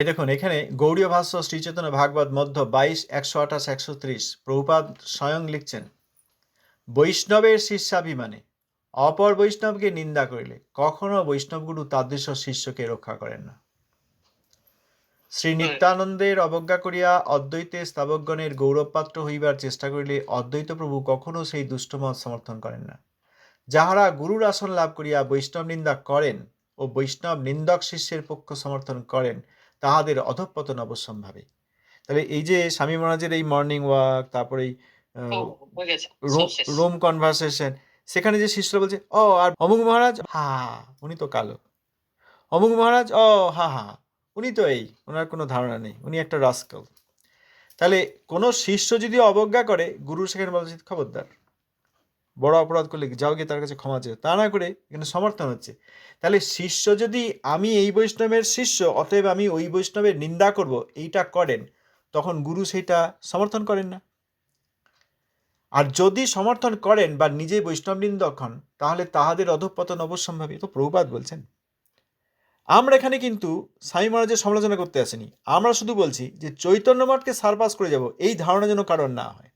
দেখুন এখানে গৌড়ীয় ভাষ্য শ্রীচৈতন্য ভাগবত মধ্য 22, 128, 130 প্রভুপাদ স্বয়ং লিখছেন, বৈষ্ণবের শিষ্যাভিমানে অপর বৈষ্ণবকে নিন্দা করিলে কখনো বৈষ্ণবগুরু তাদৃশ শিষ্যকে রক্ষা করেন না। শ্রী নিত্যানন্দের অবজ্ঞা করিয়া অদ্বৈতে স্থাবকগণের গৌরবপাত্র হইবার চেষ্টা করিলে অদ্বৈত প্রভু কখনো সেই দুষ্টমত সমর্থন করেন না। যাহারা গুরুর আসন লাভ করিয়া বৈষ্ণব নিন্দা করেন ও বৈষ্ণব নিন্দক শিষ্যের পক্ষ সমর্থন করেন, তাহাদের অধঃপতন অবশ্যম্ভাবী। তাহলে এই যে স্বামী মহারাজের এই মর্নিং ওয়াক, তারপরে রুম কনভারসেশন, সেখানে যে শিষ্যরা বলছে ও আর অমুক মহারাজ, হা উনি তো কালো, অমুক মহারাজ ও হা হা উনি তো এই, ওনার কোনো ধারণা নেই, উনি একটা রাস্কেল। তাহলে কোনো শিষ্য যদি অবজ্ঞা করে, গুরু সেখানে বলা উচিত খবরদার, বড় অপরাধ করলে যাও গিয়ে তার কাছে ক্ষমা চেয়ে, তা না করে এখানে সমর্থন হচ্ছে। তাহলে শিষ্য যদি আমি এই বৈষ্ণবের শিষ্য অতএব আমি ওই বৈষ্ণবের নিন্দা করব এইটা করেন, তখন গুরু সেইটা সমর্থন করেন না। আর যদি সমর্থন করেন বা নিজে বৈষ্ণব নিন্দক হন, তাহলে তাহাদের অধঃপতন অবশ্যম্ভাবী। তো প্রভুপাদ বলছেন। আমরা এখানে কিন্তু স্বামী মহারাজের সমালোচনা করতে আসিনি, আমরা শুধু বলছি যে চৈতন্য মঠকে সারপাস করে যাব এই ধারণা যেন কারণ না হয়।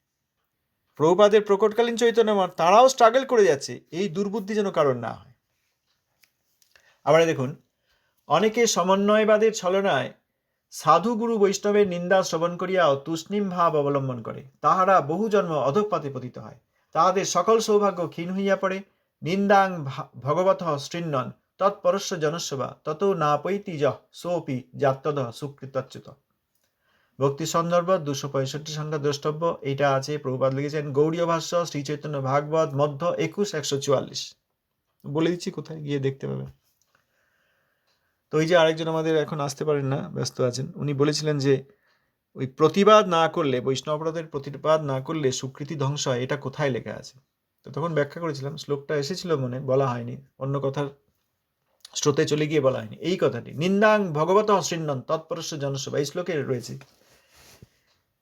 প্রভুপাদের প্রকটকালীন চৈতন্য মঠ তারাও স্ট্রাগল করে যাচ্ছে, এই দুর্বুদ্ধি যেন কারণ না হয়। আবার দেখুন, অনেকে সমন্বয়বাদের ছলনায় সাধু গুরু বৈষ্ণবের নিন্দা শ্রবণ করিয়াও তুষ্ণীম ভাব অবলম্বন করে, তাহারা বহু জন্ম অধঃপাতে পতিত হয়, তাহাদের সকল সৌভাগ্য ক্ষীণ হইয়া পড়ে। নিন্দাং ভগবত শৃণ্বন তৎপরস্য জনস্যবা তত না পৈতি যহ সোপি জাত্যদ সুকৃতচ্যুত। ভক্তি সন্দর্ভ 265 সংখ্যা দ্রষ্টব্য। এটা আছে, প্রভুপাদ লিখেছেন গৌড়ীয় ভাষ্য শ্রী চৈতন্য ভাগবত মধ্য 21, 144। বলে দিচ্ছি কোথায়, গিয়ে দেখতে পাবেন। তো এই যে আরেকজন আমাদের এখন আসতে পারেন না, ব্যস্ত আছেন, উনি বলেছিলেন যে ওই প্রতিবাদ না করলে, বৈষ্ণব অপরাধের প্রতিবাদ না করলে সুকৃতি ধ্বংস হয়, এটা কোথায় লেখা আছে? তো তখন ব্যাখ্যা করেছিলাম, শ্লোকটা এসেছিল মনে, বলা হয়নি, অন্য কথার স্রোতে চলে গিয়ে বলা হয়নি এই কথাটি। নিন্দাং ভগবত শৃণ্বন তৎপরস্য জনসভা, এই শ্লোকে রয়েছে।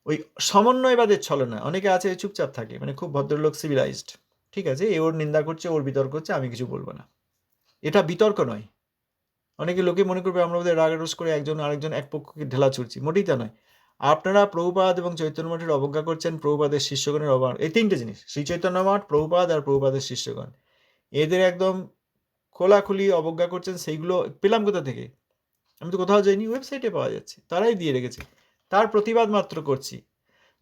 ওই সমন্বয়বাদের ছলনা, অনেকে আছে চুপচাপ থাকে, মানে খুব ভদ্রলোক, সিভিলাইজড, ঠিক আছে, এ ওর নিন্দা করছে, ওর বিতর্ক করছে, আমি কিছু বলবো না। এটা বিতর্ক নয়। অনেকে লোকে মনে করবে আমরা ওদের রাগ রোষ করে একজন আরেকজন এক পক্ষকে ঢেলা ছুড়ছি, মোটেই তা নয়। আপনারা প্রভুপাদ এবং চৈতন্য মঠের অবজ্ঞা করছেন, প্রভুপাদের শিষ্যগণের অবজ্ঞা, এই তিনটে জিনিস, শ্রী চৈতন্য মঠ, প্রভুপাদ আর প্রভুপাদের শিষ্যগণ, এদের একদম খোলাখুলি অবজ্ঞা করছেন। সেইগুলো পেলাম কোথা থেকে? আমি তো কোথাও যাইনি, ওয়েবসাইটে পাওয়া যাচ্ছে, তারাই দিয়ে রেখেছে, তার প্রতিবাদ মাত্র করছি।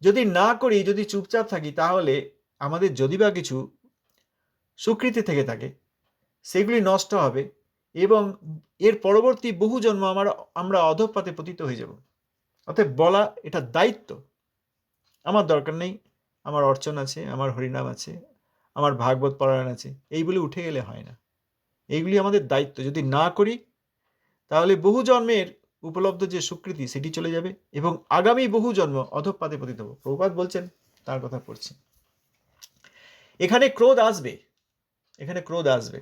যদি না করি, যদি চুপচাপ থাকি, তাহলে আমাদের যদি বা কিছু স্বীকৃতি থেকে থাকে সেগুলি নষ্ট হবে এবং এর পরবর্তী বহু জন্ম আমরা অধঃপাতে পতিত হয়ে যাব। অতএব বলা এটা দায়িত্ব। আমার দরকার নেই, আমার অর্চন আছে, আমার হরিনাম আছে, আমার ভাগবত পারায়ণ আছে, এইগুলি উঠে গেলে হয় না। এইগুলি আমাদের দায়িত্ব। যদি না করি তাহলে বহু জন্মের উপলব্ধ যে স্বীকৃতি সেটি চলে যাবে এবং আগামী বহু জন্ম অধঃপাতে পতিত হব। প্রভুপাদ বলছেন, তার কথা পড়ছি। এখানে ক্রোধ আসবে, এখানে ক্রোধ আসবে।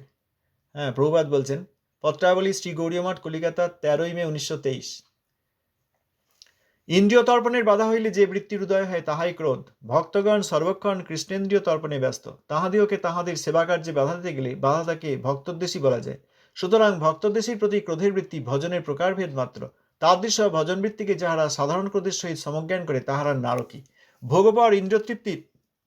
হ্যাঁ, প্রভুপাদ বলছেন, পত্রাবলী শ্রী গৌড়ীয় মঠ, কলিকাতা, 13 মে 1923। ইন্দ্রিয় তর্পণের বাধা হইলে যে বৃত্তির উদয় হয় তাহাই ক্রোধ। ভক্তগণ সর্বক্ষণ কৃষ্ণেন্দ্রিয় তর্পণে ব্যস্ত, তাহাদিওকে তাহাদের সেবা কার্যে বাধা দিতে গেলে বাধাটাকে ভক্তদ্বেষী বলা যায়। সুতরাং ভক্তদ্বেষীর প্রতি ক্রোধের বৃত্তি ভজনের প্রকারভেদ মাত্র। তাদৃশ ভজন বৃত্তিকে যাহারা সাধারণ ক্রোধের সহিত সমজ্ঞান করে তাহারা নারকী। ভোগপর ইন্দ্রিয় তৃপ্তির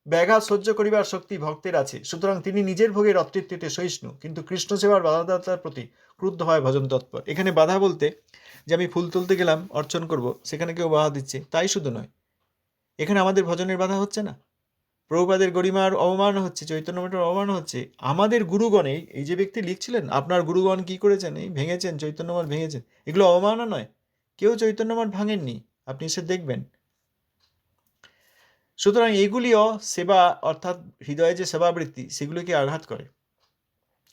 ব্যাঘাত সহ্য করিবার শক্তি ভক্তের আছে, সুতরাং তিনি নিজের ভোগের অতৃপ্তিতে সহিষ্ণু, কিন্তু কৃষ্ণ সেবার বাধাদাতার প্রতি ক্রুদ্ধ হয় ভজন তৎপর। এখানে বাধা বলতে যে আমি ফুল তুলতে গেলাম, অর্চন করব, সেখানে কেউ বাধা দিচ্ছে, তাই শুধু নয়, এখানে আমাদের ভজনের বাধা হচ্ছে না, প্রভুপাদের গরিমার অবমান হচ্ছে, চৈতন্য মঠের অবমান হচ্ছে। আমাদের গুরুগণে, এই যে ব্যক্তি লিখছিলেন, আপনার গুরুগণ কি করেছেন, এই ভেঙেছেন, চৈতন্য মঠ ভেঙেছেন, এগুলো অবমাননা নয়? কেউ চৈতন্য মঠ ভাঙেননি, আপনি এসে দেখবেন। সুতরাং এগুলিও সেবা, অর্থাৎ হৃদয়ে যে সেবাবৃত্তি, সেগুলিকে আঘাত করে।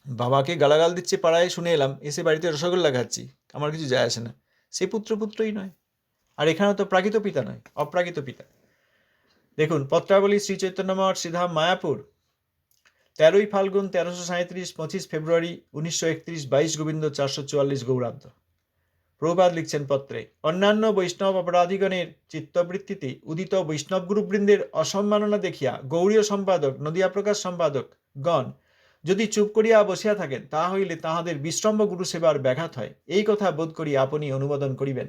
বাবাকে গালাগাল দিচ্ছে পাড়ায়, শুনে এলাম, এসে বাড়িতে রসগোল্লা খাচ্ছি, আমার কিছু যায় আসে না, সে পুত্রই নয়। আর এখানে তো প্রাকৃত পিতা নয়, অপ্রাকৃত পিতা। দেখুন, পত্রাবলী শ্রী চৈতন্য মঠ, শ্রীধাম, মায়াপুর, 13 ফাল্গুন 1337, 25 ফেব্রুয়ারি 1931, 22 গোবিন্দ 444 গৌরাব্দ। প্রভুপাদ লিখছেন পত্রে, অন্যান্য বৈষ্ণব অপরাধীগণের চিত্তবৃত্তিতে উদিত বৈষ্ণব গুরুবৃন্দের অসম্মাননা দেখিয়া গৌড়ীয় সম্পাদক, নদিয়া প্রকাশ সম্পাদক গণ যদি চুপ করিয়া বসিয়া থাকেন, তাহা হইলে তাহাদের বিশ্রম্ভ গুরু সেবার ব্যাঘাত হয়, এই কথা বোধ করি আপনি অনুমোদন করিবেন।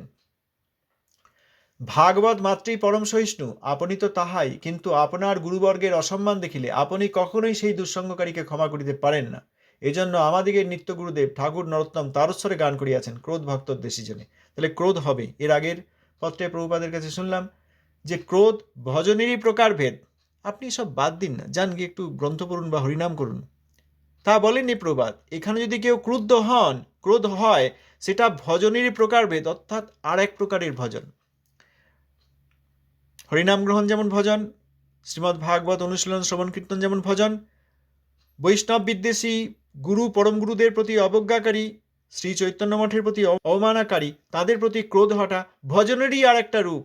ভাগবত মাত্রই পরম সহিষ্ণু, আপনি তো তাহাই, কিন্তু আপনার গুরুবর্গের অসম্মান দেখিলে আপনি কখনোই সেই দুঃসঙ্গকারীকে ক্ষমা করিতে পারেন না। এজন্য আমাদিগের নিত্য গুরুদেব ঠাকুর নরোত্তম তারস্বরে গান করিয়াছেন, ক্রোধ ভক্তর দেশিজনে। তাহলে ক্রোধ হবে। এর আগের পত্রে প্রভুপাদের কাছে শুনলাম যে ক্রোধ ভজনেরই প্রকারভেদ। আপনি সব বাদ দিন না, যান গিয়ে একটু গ্রন্থ পড়ুন বা হরিনাম করুন। তা বলেননি প্রবাদ। এখানে যদি কেউ ক্রুদ্ধ হন, ক্রোধ হয়, সেটা ভজনেরই প্রকারভেদ, অর্থাৎ আর এক প্রকারের ভজন। হরিনাম গ্রহণ যেমন ভজন, শ্রীমদ্ ভাগবত অনুশীলন শ্রবণ কীর্তন যেমন ভজন, বৈষ্ণব বিদ্বেষী গুরু পরম গুরুদের প্রতি অবজ্ঞাকারী, শ্রী চৈতন্য মঠের প্রতি অবমাননাকারী, তাদের প্রতি ক্রোধ হটা ভজনেরই আর একটা রূপ।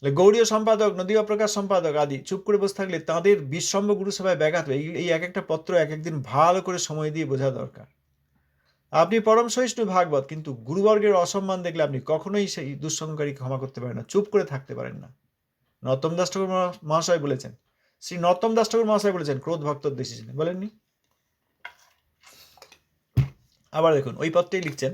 গৌড়ীয় সম্পাদক, নদীয় প্রকাশ সম্পাদক আদি চুপ করে বসে থাকলে তাদের বিশ্বম্ব গুরুসভায় ব্যাঘাত হবে। এই এক একটা পত্র এক একদিন ভালো করে সময় দিয়ে বোঝা দরকার। আপনি পরম সহিষ্ণু ভাগবত, কিন্তু গুরুবর্গের অসম্মান দেখলে আপনি কখনোই সেই দুঃসঙ্গকারী ক্ষমা করতে পারেন না, চুপ করে থাকতে পারেন না। নরোত্তম দাস ঠাকুর মহাশয় বলেছেন, শ্রী নরোত্তম দাস ঠাকুর মহাশয় বলেছেন, ক্রোধ ভক্তর দেশিজনে, বলেননি? আবার দেখুন ওই পত্রেই লিখছেন,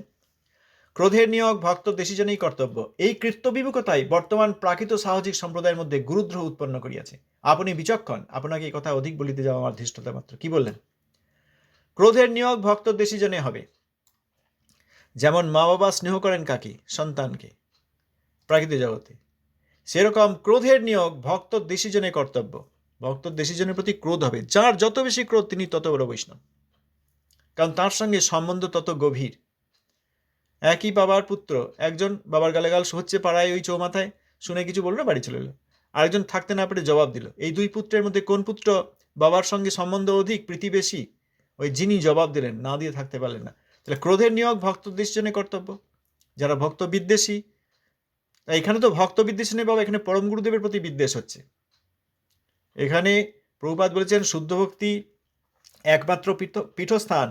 ক্রোধের নিয়োগ ভক্ত দেশিজনেই কর্তব্য। এই কৃত্যবিমুখতাই বর্তমান প্রাকৃত সাহজিক সম্প্রদায়ের মধ্যে গুরুদ্রোহ উৎপন্ন করিয়াছে। আপনি বিচক্ষণ, আপনাকে এই কথা অধিক বলিতে যাওয়া আমার ধৃষ্টতা মাত্র। কি বললেন? ক্রোধের নিয়োগ ভক্ত দেশিজনে হবে। যেমন মা বাবা স্নেহ করেন কাকে? সন্তানকে, প্রাকৃত জগতে। সেরকম ক্রোধের নিয়োগ ভক্ত দেশিজনে কর্তব্য। ভক্ত দেশিজনের প্রতি ক্রোধ হবে। যার যত বেশি ক্রোধ তিনি তত বড় বৈষ্ণব, কারণ তার সঙ্গে সম্বন্ধ তত গভীর। একই বাবার পুত্র, একজন বাবার গালাগাল হচ্ছে পাড়ায় ওই চৌমাথায়, শুনে কিছু বললো, বাড়ি চলে এলো। আরেকজন থাকতে না পেরে জবাব দিল। এই দুই পুত্রের মধ্যে কোন পুত্র বাবার সঙ্গে সম্বন্ধ অধিক, প্রীতি বেশি? ওই যিনি জবাব দিলেন, না দিয়ে থাকতে পারলেন না। তাহলে ক্রোধের নিয়োগ ভক্ত দেশজনে কর্তব্য। যারা ভক্ত বিদ্বেষী, এখানে তো ভক্ত বিদ্বেষী নেই বাবা, এখানে পরম গুরুদেবের প্রতি বিদ্বেষ হচ্ছে। এখানে প্রভুপাদ বলেছেন শুদ্ধ ভক্তি একমাত্র পীঠস্থান।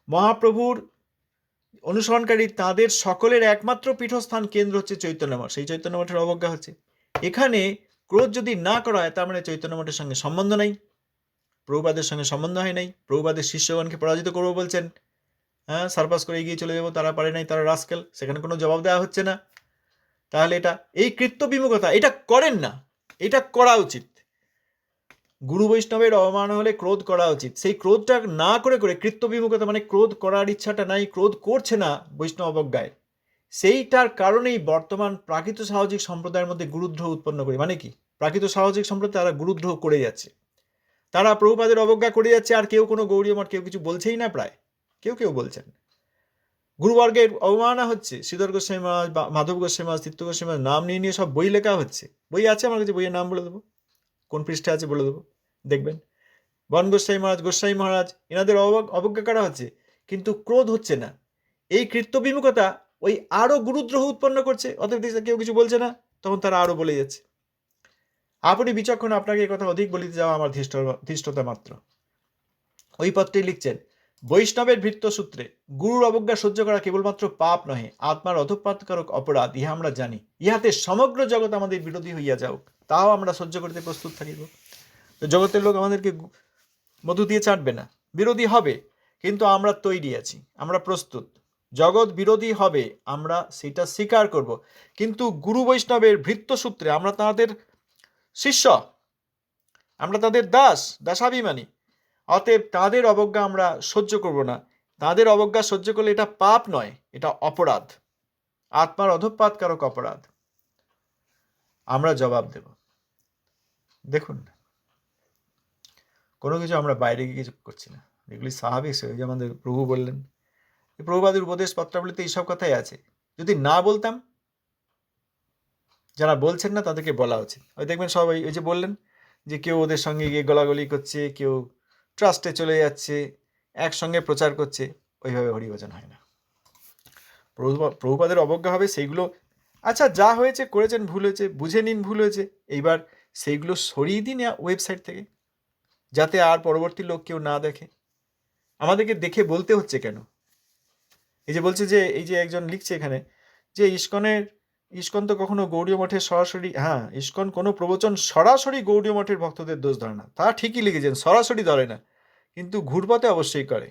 মহাপ্রভুর অনুসরণকারী তাদের সকলের একমাত্র পীঠস্থান কেন্দ্র হচ্ছে চৈতন্য মঠ। সেই চৈতন্য মঠের অবজ্ঞা হচ্ছে। এখানে ক্রোধ যদি না করা হয়, তার মানে চৈতন্য মঠের সঙ্গে সম্বন্ধ নাই, প্রভুপাদের সঙ্গে সম্বন্ধ হয় নাই। প্রভুপাদের শিষ্যগণকে পরাজিত করবো বলছেন, হ্যাঁ, সারপাস করে এগিয়ে চলে যাবো, তারা পারে নাই, তারা রাস্কেল, সেখানে কোনো জবাব দেওয়া হচ্ছে না। তাহলে এটা এই কৃত্য বিমুখতা, এটা করেন না, এটা করা উচিত। গুরু বৈষ্ণবের অবমান হলে ক্রোধ করা উচিত। সেই ক্রোধটা না করে করে কৃত্য বিমুখতা, মানে ক্রোধ করার ইচ্ছাটা নাই, ক্রোধ করছে না বৈষ্ণব অবজ্ঞায়, সেইটার কারণেই বর্তমান প্রাকৃত সাহজিক সম্প্রদায়ের মধ্যে গুরুদ্রোহ উৎপন্ন করে। মানে কি? প্রাকৃত সাহজিক সম্প্রদায় তারা গুরুদ্রোহ করে যাচ্ছে, তারা প্রভুপাদের অবজ্ঞা করে যাচ্ছে। আর কেউ কোনো গৌড়ীয় মঠ কেউ কিছু বলছেই না, প্রায় কেউ কেউ বলছেন। গুরুবর্গের অবমাননা হচ্ছে। শ্রীধর গোস্বামী মহারাজ, মাধব গোস্বামী মহারাজ, তীর্থ গোস্বামী মহারাজ নাম নিয়ে নিয়ে সব বই লেখা হচ্ছে। বই আছে আমার কাছে, বইয়ের নাম বলে দেবো, কোন পৃষ্ঠা আছে বলে দেবো, দেখবেন। বন গোস্বামী মহারাজ, গোস্বামী মহারাজ, এনাদের অবজ্ঞা করা হচ্ছে, কিন্তু ক্রোধ হচ্ছে না। এই কৃত্য বিমুখতা ওই আরো গুরুদ্রোহ উৎপন্ন করছে। অতএব কেউ কিছু বলছে না, তখন তারা আরো বলে যাচ্ছে। আপনি বিচক্ষণ, আপনাকে এই কথা অধিক বলিতে যাওয়া আমার ধৃষ্টতা মাত্র। ওই পত্রে লিখছেন, বৈষ্ণবের ভৃত্য সূত্রে গুরুর অবজ্ঞা সহ্য করা কেবলমাত্র পাপ নহে, আত্মার অধঃপাতকারক অপরাধ, ইহা আমরা জানি। ইহাতে সমগ্র জগৎ আমাদের বিরোধী হইয়া যাওক, তাও আমরা সহ্য করতে প্রস্তুত থাকিব। তো জগতের লোক আমাদেরকে মধু দিয়ে চাটবে না, বিরোধী হবে, কিন্তু আমরা তৈরি আছি, আমরা প্রস্তুত। জগৎ বিরোধী হবে, আমরা সেটা স্বীকার করব, কিন্তু গুরু বৈষ্ণবের ভৃত্য সূত্রে আমরা তাদের শিষ্য, আমরা তাদের দাসাভিমানী। অতএব তাদের অবজ্ঞা আমরা সহ্য করব না। তাদের অবজ্ঞা সহ্য করলে এটা পাপ নয়, এটা অপরাধ, আত্মার অধঃপাতকারক অপরাধ। আমরা জবাব দেব। দেখুন, কোনো কিছু আমরা বাইরে গিয়ে কিছু করছি না, এগুলি স্বাভাবিক। ওই যে আমাদের প্রভু বললেন, প্রভুপাদের উপদেশ পত্রাবলীতে এইসব কথাই আছে। যদি না বলতাম, যারা বলছেন না তাদেরকে বলা উচিত। ওই দেখবেন সবাই ওই যে বললেন যে কেউ ওদের সঙ্গে গিয়ে গলাগলি করছে, কেউ ট্রাস্টে চলে যাচ্ছে, একসঙ্গে প্রচার করছে, ওইভাবে হরিভজন হয় না। প্রভুপাদের অবজ্ঞা হবে সেইগুলো, আচ্ছা যা হয়েছে করেছেন, ভুল হয়েছে, বুঝে নিন ভুল হয়েছে, এইবার সেইগুলো সরিয়ে দিন ওয়েবসাইট থেকে, যাতে আর পরবর্তী লোক কেউ না দেখে। আমাদেরকে দেখে বলতে হচ্ছে কেন? এই যে বলছে যে, এই যে একজন লিখছে এখানে যে ইস্কন তো কখনো গৌড়ীয় মঠের সরাসরি, হ্যাঁ, ইস্কন কোনো প্রবচন সরাসরি গৌড়ীয় মঠের ভক্তদের দোষ ধরে না, তা ঠিকই লিখেছেন, সরাসরি ধরে না, কিন্তু ঘুরপথে অবশ্যই করে।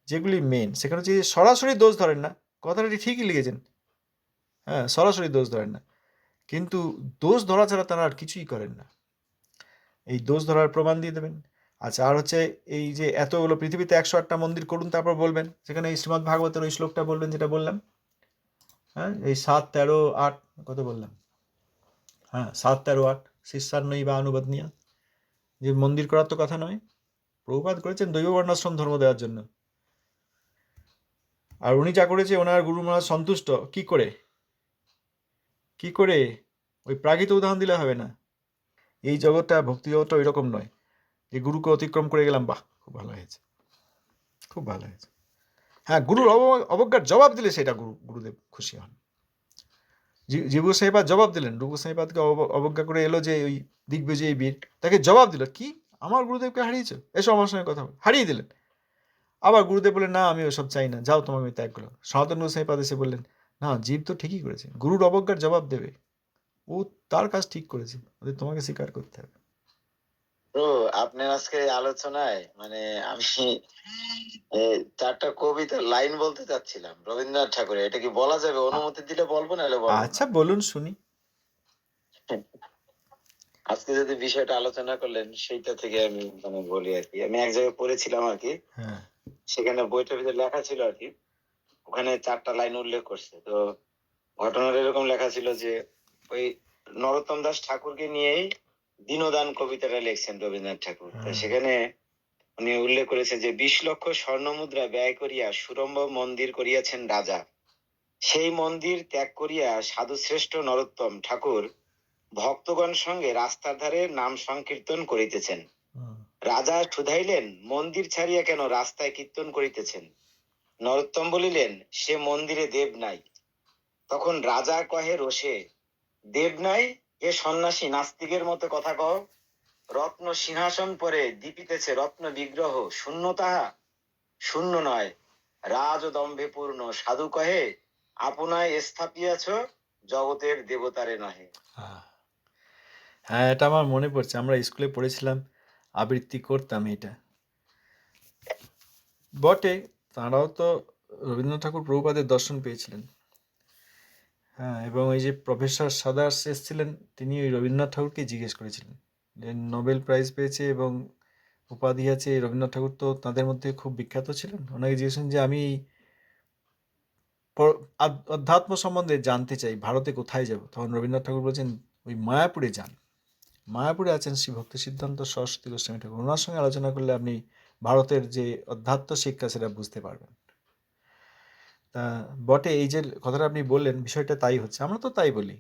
যেগুলি মেন সেখানে হচ্ছে সরাসরি দোষ ধরেন না, কথাটি ঠিকই লিখেছেন। হ্যাঁ, সরাসরি দোষ ধরেন না, কিন্তু দোষ ধরা ছাড়া তারা আর কিছুই করেন না। এই দোষ ধরার প্রমাণ দিয়ে দেবেন। আচ্ছা, আর হচ্ছে এই যে এতগুলো পৃথিবীতে 108টা মন্দির করুন, তারপর বলবেন সেখানে এই শ্রীমদ্ ভাগবতের ওই শ্লোকটা বলবেন যেটা বললাম। হ্যাঁ, এই 7, 13, 8 কত বললাম? হ্যাঁ, 7, 13, 8 শিষ্যান্নই বা অনুবদনীয়া, যে মন্দির করার তো কথা নয়। প্রভুপাদ করেছেন দৈব বর্ণাশ্রম ধর্ম দেওয়ার জন্য। আর উনি যা করেছে, ওনার গুরু মহারাজ সন্তুষ্ট কি করে? কি করে? ওই প্রাকৃত উদাহরণ দিলে হবে না। এই জগৎটা, ভক্তি জগৎটা ওই রকম নয় যে গুরুকে অতিক্রম করে গেলাম, বাহ খুব ভালো হয়েছে, খুব ভালো হয়েছে। হ্যাঁ, গুরুর অবজ্ঞার জবাব দিলে সেটা গুরুদেব খুশি হন। জীবু সাহেবাদ জবাব দিলেন, রূপু সাহেবাদকে অবজ্ঞা করে এলো যে ওই দিগ্বিজয়ী বীর, তাকে জবাব দিল, কি আমার গুরুদেবকে হারিয়েছ, এসো আমার সঙ্গে কথা বল, হারিয়ে দিলেন। আবার গুরুদেব বললেন, না আমি ওসব চাই না, যাও তোমাকে আমি ত্যাগ করলাম। সনাতন গোসাইপাদ এসে বললেন, না জীব তো ঠিকই করেছে, গুরুর অবজ্ঞার জবাব দেবে, ও তার কাজ ঠিক করেছে, ওদের তোমাকে স্বীকার করতে হবে। তো আপনার আজকে আলোচনায় মানে আমি 4টা কবিতার লাইন বলতে চাচ্ছিলাম রবীন্দ্রনাথ ঠাকুরের, এটা কি বলা যাবে? অনুমতি দিলে বলবো, নাহলে বলবো না। আচ্ছা বলুন শুনি। আজকে যদি বিষয়টা আলোচনা করলেন সেইটা থেকে আমি মানে বলি আর কি। আমি এক জায়গায় পড়েছিলাম আর কি, হ্যাঁ, সেখানে বইটার ভিতরে লেখা ছিল আর কি, ওখানে 4টা লাইন উল্লেখ করছে। তো ঘটনাটা এরকম লেখা ছিল যে ওই নরোত্তম দাস ঠাকুরকে নিয়েই দীনদান কবিতাটা লিখছেন রবীন্দ্রনাথ ঠাকুর। তো সেখানে উনি উল্লেখ করেছেন যে 20 লক্ষ স্বর্ণ মুদ্রা ব্যয় করিয়া সুরম্ভ মন্দির করিয়াছেন রাজা, সেই মন্দির ত্যাগ করিয়া সাধু শ্রেষ্ঠ নরোত্তম ঠাকুর ভক্তগণ সঙ্গে রাস্তার ধারে নাম সংকীর্তন করিতেছেন। রাজা শুধাইলেন, মন্দির ছাড়িয়া কেন রাস্তায় কীর্তন করিতেছেন? নরোত্তম বলিলেন, সে মন্দিরে দেব নাই। তখন রাজা কহে রোষে, দেব নাই? এ সন্ন্যাসী নাস্তিকের মতো কথা কহ। রত্ন সিংহাসন পরে দীপিতেছে রত্ন বিগ্রহ, শূন্য তাহা? শূন্য নয়, রাজ দম্ভে পূর্ণ। সাধু কহে, আপনায় স্থাপিয়াছ জগতের দেবতারে নহে। হ্যাঁ, এটা আমার মনে পড়ছে, আমরা স্কুলে পড়েছিলাম, আবৃত্তি করতাম এটা। বটে, তাঁরাও তো রবীন্দ্রনাথ ঠাকুর প্রভুপাদের দর্শন পেয়েছিলেন। হ্যাঁ, এবং এই যে প্রফেসর সাদার্স এসেছিলেন, তিনি ওই রবীন্দ্রনাথ ঠাকুরকে জিজ্ঞেস করেছিলেন, যে নোবেল প্রাইজ পেয়েছে এবং উপাধি আছে, রবীন্দ্রনাথ ঠাকুর তো তাদের মধ্যে খুব বিখ্যাত ছিলেন। ওনাকে জিজ্ঞেসেন যে আমি অধ্যাত্ম সম্বন্ধে জানতে চাই, ভারতে কোথায় যাব? তখন রবীন্দ্রনাথ ঠাকুর বলছেন, ওই মায়াপুরে যান, মায়াপুরে আছেন শ্রী ভক্তি সিদ্ধান্ত সরস্বতী গোস্বামী ঠাকুর, ওনার সঙ্গে আলোচনা করলে আপনি ভারতের যে অধ্যাত্ম শিক্ষা সেটা বুঝতে পারবেন। তা বটে, এই যে কথাটা আপনি বললেন, বিষয়টা তাই হচ্ছে, আমরা তো তাই বলি,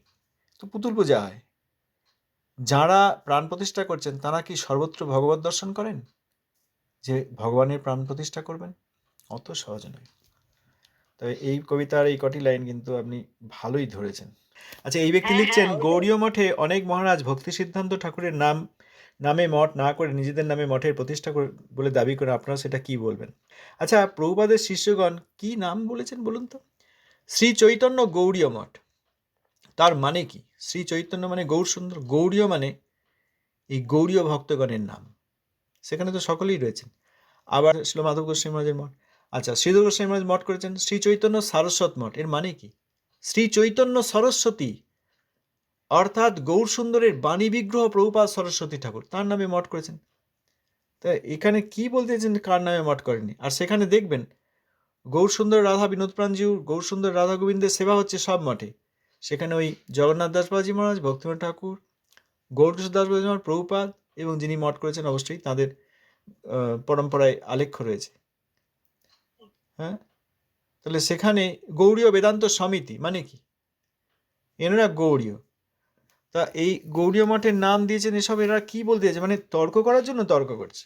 তো পুতুল পূজা হয়। যারা প্রাণ প্রতিষ্ঠা করছেন তারা কি সর্বত্র ভগবত দর্শন করেন, যে ভগবানের প্রাণ প্রতিষ্ঠা করবেন? অত সহজ নয়। তবে এই কবিতার এই কটি লাইন কিন্তু আপনি ভালোই ধরেছেন। আচ্ছা, এই ব্যক্তি লিখছেন, গৌড়ীয় মঠে অনেক মহারাজ ভক্তি সিদ্ধান্ত ঠাকুরের নামে মঠ না করে নিজেদের নামে মঠের প্রতিষ্ঠা বলে দাবি করে, আপনারা সেটা কি বলবেন? আচ্ছা, প্রভুপাদের শিষ্যগণ কি নাম বলেছেন বলুন তো? শ্রী চৈতন্য গৌড়ীয় মঠ, তার মানে কি? শ্রী চৈতন্য মানে গৌর সুন্দর, গৌড়ীয় মানে এই গৌড়ীয় ভক্তগণের নাম, সেখানে তো সকলেই রয়েছেন। আবার ছিল মাধব গোস্বামী মহারাজের মঠ। আচ্ছা, শ্রীধর গোস্বামী মহারাজ মঠ করেছেন শ্রী চৈতন্য সারস্বত মঠ, এর মানে কি? শ্রী চৈতন্য সরস্বতী, অর্থাৎ গৌর সুন্দরের বাণী বিগ্রহ প্রভুপাদ সরস্বতী ঠাকুর, তার নামে মঠ করেছেন। তা এখানে কি বলতেছেন কার নামে মঠ করেননি? আর সেখানে দেখবেন গৌর সুন্দর রাধা বিনোদ প্রাণজিউ, গৌর সুন্দর রাধা গোবিন্দের সেবা হচ্ছে সব মঠে। সেখানে ওই জগন্নাথ দাস বাবাজি মহারাজ, ভক্তিনাথ ঠাকুর, গৌরকিশোর দাস বাবাজি মহারাজ, প্রভুপাদ এবং যিনি মঠ করেছেন অবশ্যই তাদের পরম্পরায় আলেখ্য রয়েছে। হ্যাঁ, তাহলে সেখানে গৌড়ীয় বেদান্ত সমিতি মানে কি? এনারা গৌড়ীয়, তা এই গৌড়ীয় মঠের নাম দিয়েছেন এসব, এরা কি বলতে চাইছে? মানে তর্ক করার জন্য তর্ক করছে।